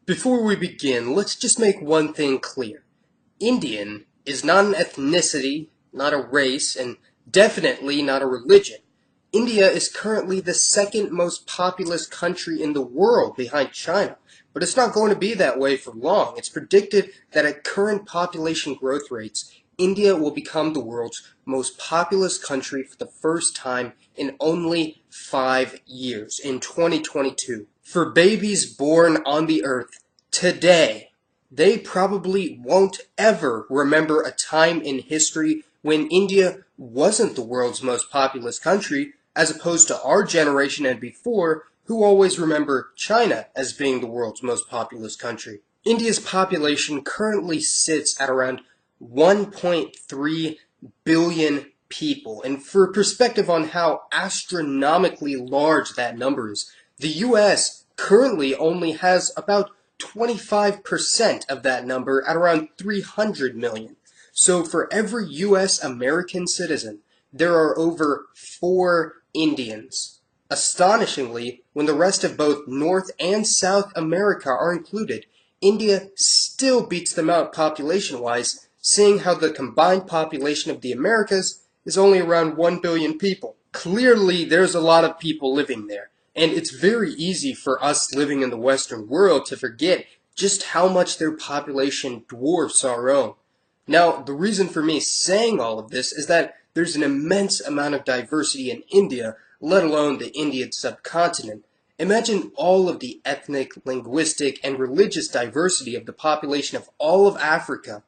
Before we begin, let's just make one thing clear. Indian is not an ethnicity, not a race, and definitely not a religion. India is currently the second most populous country in the world behind China, but it's not going to be that way for long. It's predicted that at current population growth rates, India will become the world's most populous country for the first time in only 5 years, in 2022. For babies born on the earth today, they probably won't ever remember a time in history when India wasn't the world's most populous country, as opposed to our generation and before, who always remember China as being the world's most populous country. India's population currently sits at around 1.3 billion people, and for perspective on how astronomically large that number is, the US currently only has about 25% of that number at around 300 million. So for every US American citizen, there are over 4 Indians. Astonishingly, when the rest of both North and South America are included, India still beats them out population-wise, seeing how the combined population of the Americas is only around 1 billion people. Clearly, there's a lot of people living there, and it's very easy for us living in the Western world to forget just how much their population dwarfs our own. Now, the reason for me saying all of this is that there's an immense amount of diversity in India, let alone the Indian subcontinent. Imagine all of the ethnic, linguistic, and religious diversity of the population of all of Africa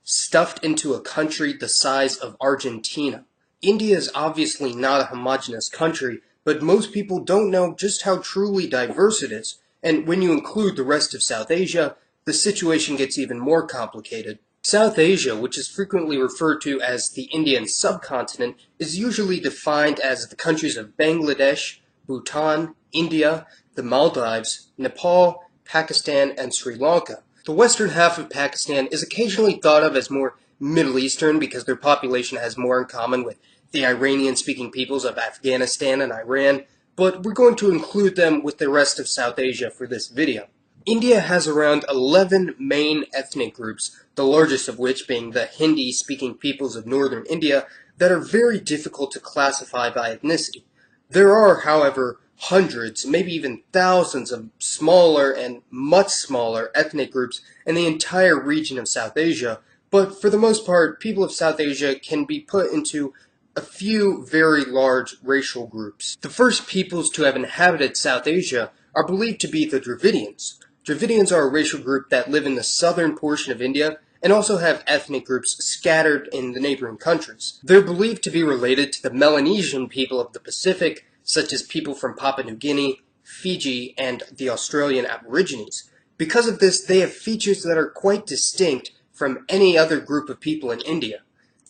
stuffed into a country the size of Argentina. India is obviously not a homogeneous country, but most people don't know just how truly diverse it is. And when you include the rest of South Asia, the situation gets even more complicated. South Asia, which is frequently referred to as the Indian subcontinent, is usually defined as the countries of Bangladesh, Bhutan, India, the Maldives, Nepal, Pakistan, and Sri Lanka. The western half of Pakistan is occasionally thought of as more Middle Eastern because their population has more in common with the Iranian-speaking peoples of Afghanistan and Iran, but we're going to include them with the rest of South Asia for this video. India has around 11 main ethnic groups, the largest of which being the Hindi-speaking peoples of northern India, that are very difficult to classify by ethnicity. There are, however, hundreds, maybe even thousands of smaller and much smaller ethnic groups in the entire region of South Asia, but for the most part, people of South Asia can be put into a few very large racial groups. The first peoples to have inhabited South Asia are believed to be the Dravidians. Dravidians are a racial group that live in the southern portion of India and also have ethnic groups scattered in the neighboring countries. They're believed to be related to the Melanesian people of the Pacific, such as people from Papua New Guinea, Fiji, and the Australian Aborigines. Because of this, they have features that are quite distinct from any other group of people in India.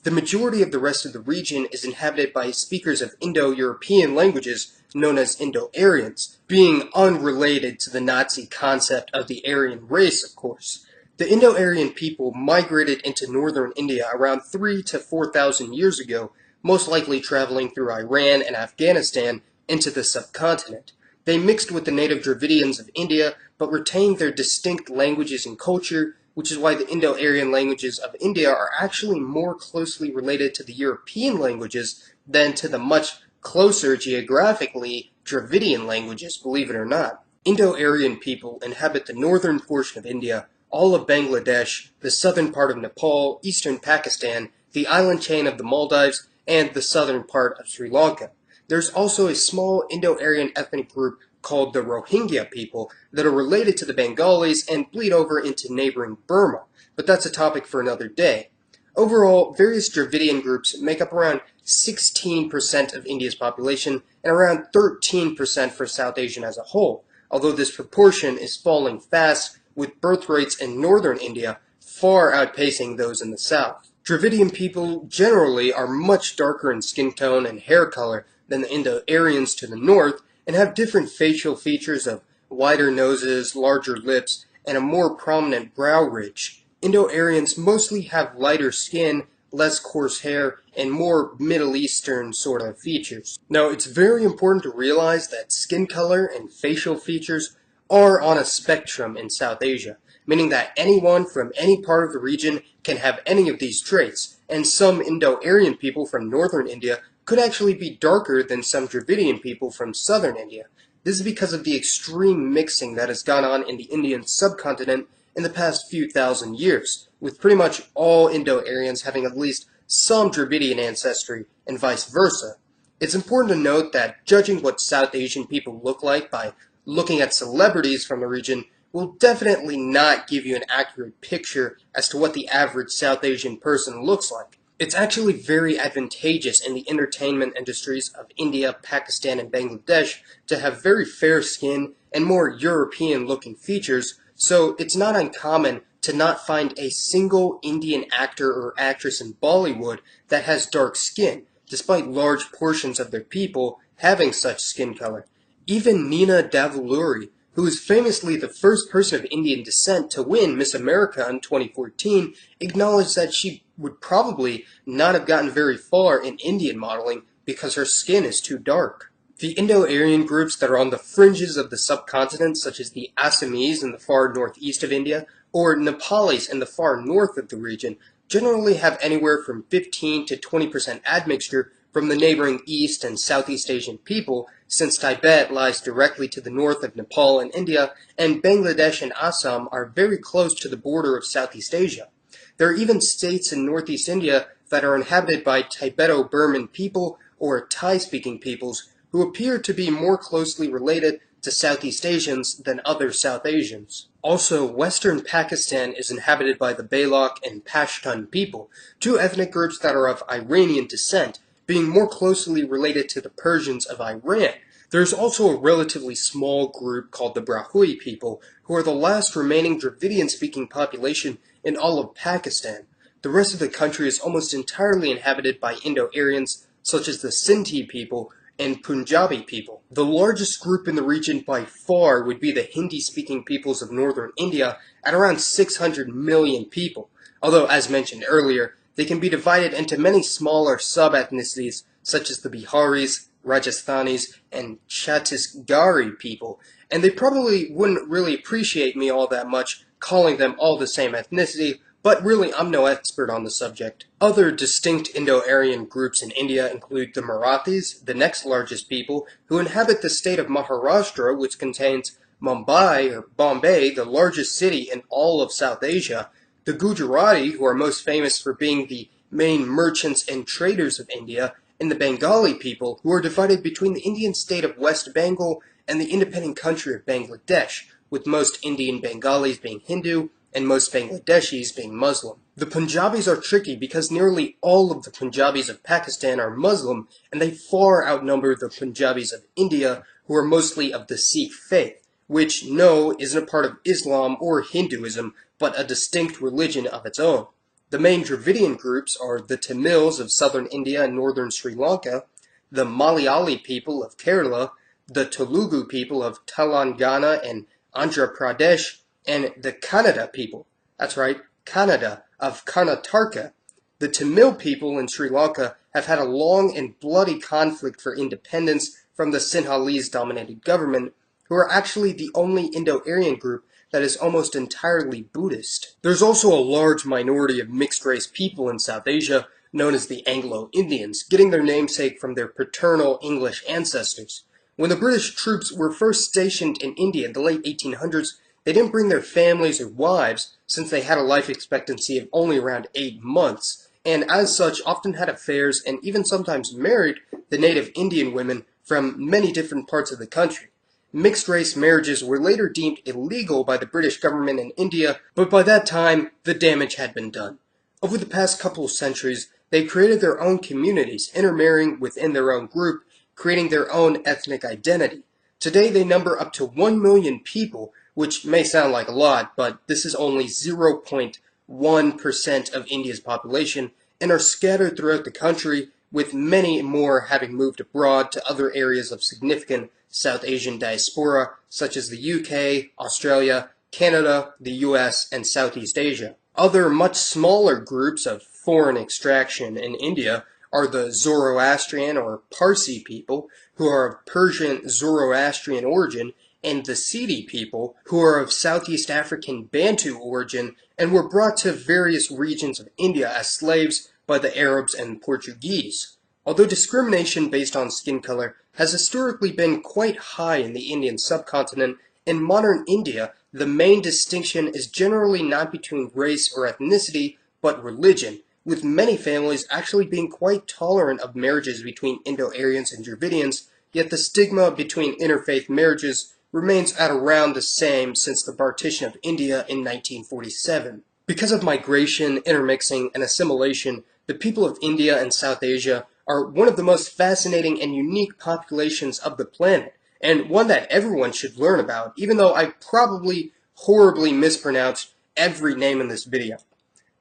The majority of the rest of the region is inhabited by speakers of Indo-European languages known as Indo-Aryans, being unrelated to the Nazi concept of the Aryan race, of course. The Indo-Aryan people migrated into northern India around 3,000 to 4,000 years ago, most likely traveling through Iran and Afghanistan into the subcontinent. They mixed with the native Dravidians of India, but retained their distinct languages and culture, which is why the Indo-Aryan languages of India are actually more closely related to the European languages than to the much closer geographically Dravidian languages, believe it or not. Indo-Aryan people inhabit the northern portion of India, all of Bangladesh, the southern part of Nepal, eastern Pakistan, the island chain of the Maldives, and the southern part of Sri Lanka. There's also a small Indo-Aryan ethnic group called the Rohingya people that are related to the Bengalis and bleed over into neighboring Burma, but that's a topic for another day. Overall, various Dravidian groups make up around 16% of India's population and around 13% for South Asia as a whole, although this proportion is falling fast with birth rates in northern India far outpacing those in the south. Dravidian people generally are much darker in skin tone and hair color than the Indo-Aryans to the north, and have different facial features of wider noses, larger lips, and a more prominent brow ridge. Indo-Aryans mostly have lighter skin, less coarse hair, and more Middle Eastern sort of features. Now, it's very important to realize that skin color and facial features are on a spectrum in South Asia, meaning that anyone from any part of the region can have any of these traits, and some Indo-Aryan people from northern India could actually be darker than some Dravidian people from southern India. This is because of the extreme mixing that has gone on in the Indian subcontinent in the past few thousand years, with pretty much all Indo-Aryans having at least some Dravidian ancestry, and vice versa. It's important to note that judging what South Asian people look like by looking at celebrities from the region will definitely not give you an accurate picture as to what the average South Asian person looks like. It's actually very advantageous in the entertainment industries of India, Pakistan, and Bangladesh to have very fair skin and more European-looking features, so it's not uncommon to not find a single Indian actor or actress in Bollywood that has dark skin, despite large portions of their people having such skin color. Even Nina Davuluri, who is famously the first person of Indian descent to win Miss America in 2014, acknowledged that she would probably not have gotten very far in Indian modeling because her skin is too dark. The Indo-Aryan groups that are on the fringes of the subcontinent, such as the Assamese in the far northeast of India, or Nepalis in the far north of the region, generally have anywhere from 15 to 20% admixture from the neighboring East and Southeast Asian people, since Tibet lies directly to the north of Nepal and India, and Bangladesh and Assam are very close to the border of Southeast Asia. There are even states in Northeast India that are inhabited by Tibeto-Burman people or Thai-speaking peoples who appear to be more closely related to Southeast Asians than other South Asians. Also, western Pakistan is inhabited by the Baloch and Pashtun people, two ethnic groups that are of Iranian descent, being more closely related to the Persians of Iran. There's also a relatively small group called the Brahui people, who are the last remaining Dravidian-speaking population in all of Pakistan. The rest of the country is almost entirely inhabited by Indo-Aryans, such as the Sindhi people and Punjabi people. The largest group in the region by far would be the Hindi-speaking peoples of northern India at around 600 million people, although, as mentioned earlier, they can be divided into many smaller sub-ethnicities such as the Biharis, Rajasthanis, and Chhattisgarhi people, and they probably wouldn't really appreciate me all that much calling them all the same ethnicity, but really I'm no expert on the subject. Other distinct Indo-Aryan groups in India include the Marathis, the next largest people, who inhabit the state of Maharashtra, which contains Mumbai, or Bombay, the largest city in all of South Asia, the Gujarati, who are most famous for being the main merchants and traders of India, and the Bengali people, who are divided between the Indian state of West Bengal and the independent country of Bangladesh, with most Indian Bengalis being Hindu and most Bangladeshis being Muslim. The Punjabis are tricky because nearly all of the Punjabis of Pakistan are Muslim, and they far outnumber the Punjabis of India, who are mostly of the Sikh faith, which, no, isn't a part of Islam or Hinduism, but a distinct religion of its own. The main Dravidian groups are the Tamils of southern India and northern Sri Lanka, the Malayali people of Kerala, the Telugu people of Telangana and Andhra Pradesh, and the Kannada people, that's right, Kannada, of Karnataka. The Tamil people in Sri Lanka have had a long and bloody conflict for independence from the Sinhalese-dominated government, who are actually the only Indo-Aryan group that is almost entirely Buddhist. There's also a large minority of mixed-race people in South Asia, known as the Anglo-Indians, getting their namesake from their paternal English ancestors. When the British troops were first stationed in India in the late 1800s, they didn't bring their families or wives, since they had a life expectancy of only around 8 months, and as such often had affairs and even sometimes married the native Indian women from many different parts of the country. Mixed-race marriages were later deemed illegal by the British government in India, but by that time, the damage had been done. Over the past couple of centuries, they created their own communities, intermarrying within their own group, creating their own ethnic identity. Today, they number up to 1 million people, which may sound like a lot, but this is only 0.1% of India's population, and are scattered throughout the country, with many more having moved abroad to other areas of significant South Asian diaspora, such as the UK, Australia, Canada, the US, and Southeast Asia. Other much smaller groups of foreign extraction in India are the Zoroastrian or Parsi people, who are of Persian Zoroastrian origin, and the Sidi people, who are of Southeast African Bantu origin and were brought to various regions of India as slaves by the Arabs and Portuguese. Although discrimination based on skin color has historically been quite high in the Indian subcontinent, in modern India, the main distinction is generally not between race or ethnicity, but religion, with many families actually being quite tolerant of marriages between Indo-Aryans and Dravidians, yet the stigma between interfaith marriages remains at around the same since the partition of India in 1947. Because of migration, intermixing, and assimilation, the people of India and South Asia are one of the most fascinating and unique populations of the planet, and one that everyone should learn about, even though I probably horribly mispronounced every name in this video.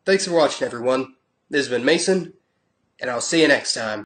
Thanks for watching, everyone. This has been Mason, and I'll see you next time.